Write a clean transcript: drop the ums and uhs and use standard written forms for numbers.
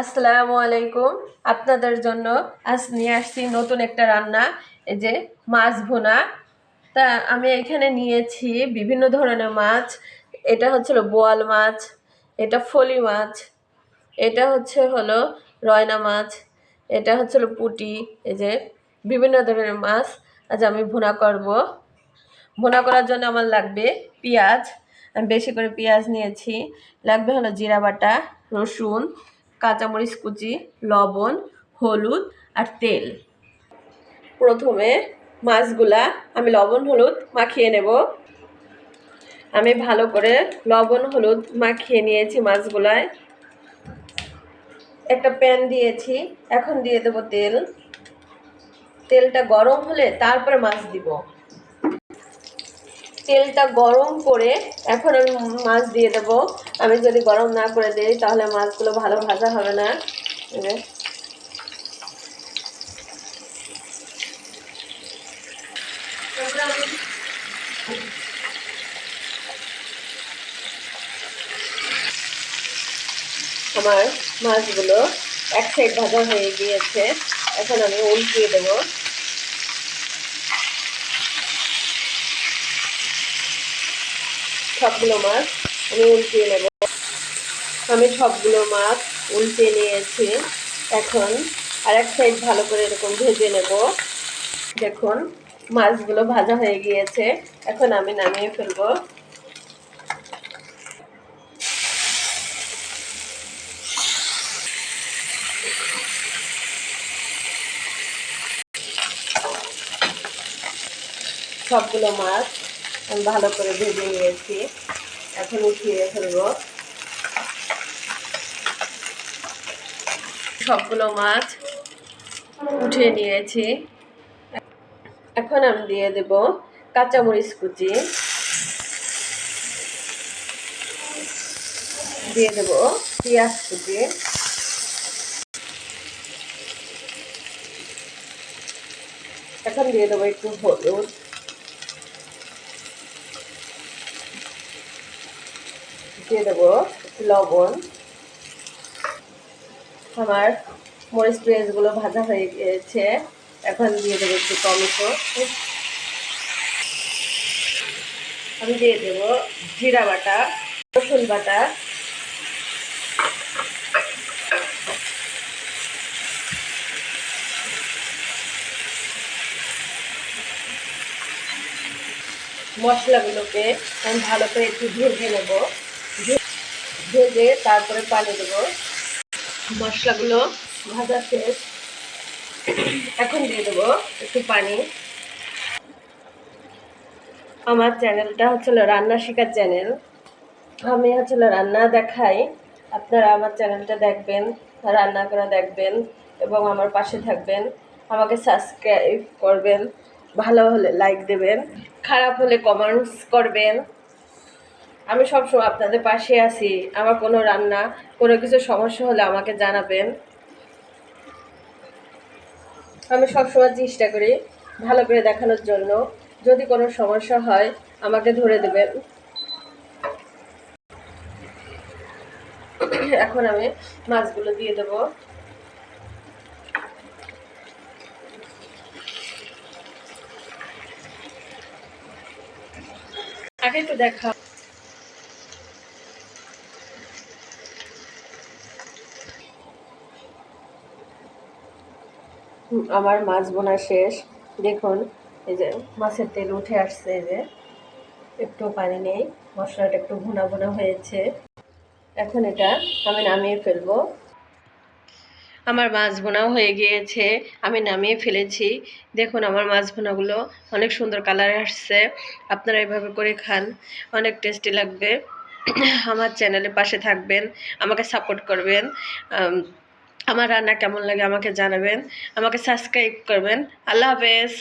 আসসালামু আলাইকুম। আপনাদের জন্য আজ নিয়ে আসছি নতুন একটা রান্না, এই যে মাছ ভুনা। তা আমি এখানে নিয়েছি বিভিন্ন ধরনের মাছ। এটা হচ্ছিল বোয়াল মাছ, এটা ফলি মাছ, এটা হলো রয়না মাছ, এটা হচ্ছিল পুঁটি। এই যে বিভিন্ন ধরনের মাছ আজ আমি ভুনা করব। ভুনা করার জন্য আমার লাগবে পেঁয়াজ। আমি বেশি করে পেঁয়াজ নিয়েছি। লাগবে হলো জিরা বাটা, রসুন, কাঁচামরিচ কুচি, লবণ, হলুদ আর তেল। প্রথমে মাছগুলা আমি লবণ হলুদ মাখিয়ে নেব। আমি ভালো করে লবণ হলুদ মাখিয়ে নিয়েছি মাছগুলায়। একটা প্যান দিয়েছি, এখন দিয়ে দেব তেল। তেলটা গরম হলে তারপরে মাছ দিব। তেলটা গরম করে এখন আমি মাছ দিয়ে দেব। আমি যদি গরম না করে দিই তাহলে মাছগুলো ভালো ভাজা হবে না। আমার মাছগুলো এক সাইড ভাজা হয়ে গিয়েছে, এখন আমি উল্টিয়ে দেব। সবগুলো মাছ আমি উল্টিয়ে নেব। আমি সবগুলো মাছ উল্টে নিয়েছি। এখন আরেক সাইড ভালো করে এরকম ভেজে নেব। দেখুন মাছগুলো ভাজা হয়ে গিয়েছে, এখন আমি নামিয়ে ফেলবো। সবগুলো মাছ আমি ভালো করে ভেজে নিয়েছি, এখন উঠিয়ে ফেলবো। সবগুলো মাছ উঠিয়ে নিয়েছি, এখন আমি দিয়ে দেব কাঁচামরিচ কুচি, দিয়ে দেব পেঁয়াজ কুচি, এখন দিয়ে দেবো একটু হলুদ, দিয়ে দেবো লবণ। আমার মরিচ পেঁয়াজগুলো ভাজা হয়ে গিয়েছে, এখন দিয়ে দেবো একটু টমেটো। আমি দিয়ে দেবো জিরা বাটা, রসুন বাটা, মশলাগুলোকে আমি ভালো করে একটু ভেজে নেব। ভেজে তারপরে পানি দেবো। মশলাগুলো ভাজা শেষ, এখন দিয়ে দেবো একটু পানি। আমার চ্যানেলটা হচ্ছিল রান্না শেখার চ্যানেল। আমি রান্না দেখাই, আপনারা আমার চ্যানেলটা দেখবেন, রান্না করা দেখবেন এবং আমার পাশে থাকবেন। আমাকে সাবস্ক্রাইব করবেন, ভালো হলে লাইক দেবেন, খারাপ হলে কমেন্টস করবেন। আমি সবসময় আপনাদের পাশে আছি। আমার কোনো রান্না কোনো কিছু সমস্যা হলে আমাকে জানাবেন। আমি সবসময় চেষ্টা করি ভালো করে দেখানোর জন্য। যদি কোনো সমস্যা হয় আমাকে ধরে দেবেন। এখন আমি মাছগুলো দিয়ে দেবো। আগে তো দেখা আমার মাছ বোনা শেষ। দেখুন এই যে মাছের তেল উঠে আসছে, এই যে একটু পানি নেই, মশলাটা একটু ভুনা ভুনা হয়েছে। এখন এটা আমি নামিয়ে ফেলবো। আমার মাছ ভুনাও হয়ে গিয়েছে, আমি নামিয়ে ফেলেছি। দেখুন আমার মাছ ভুনাগুলো অনেক সুন্দর কালার আসছে। আপনারা এভাবে করে খান, অনেক টেস্টি লাগবে। আমার চ্যানেলের পাশে থাকবেন, আমাকে সাপোর্ট করবেন। আমার রান্না কেমন লাগে আমাকে জানাবেন, আমাকে সাবস্ক্রাইব করবেন। আল্লাহ হাফেজ।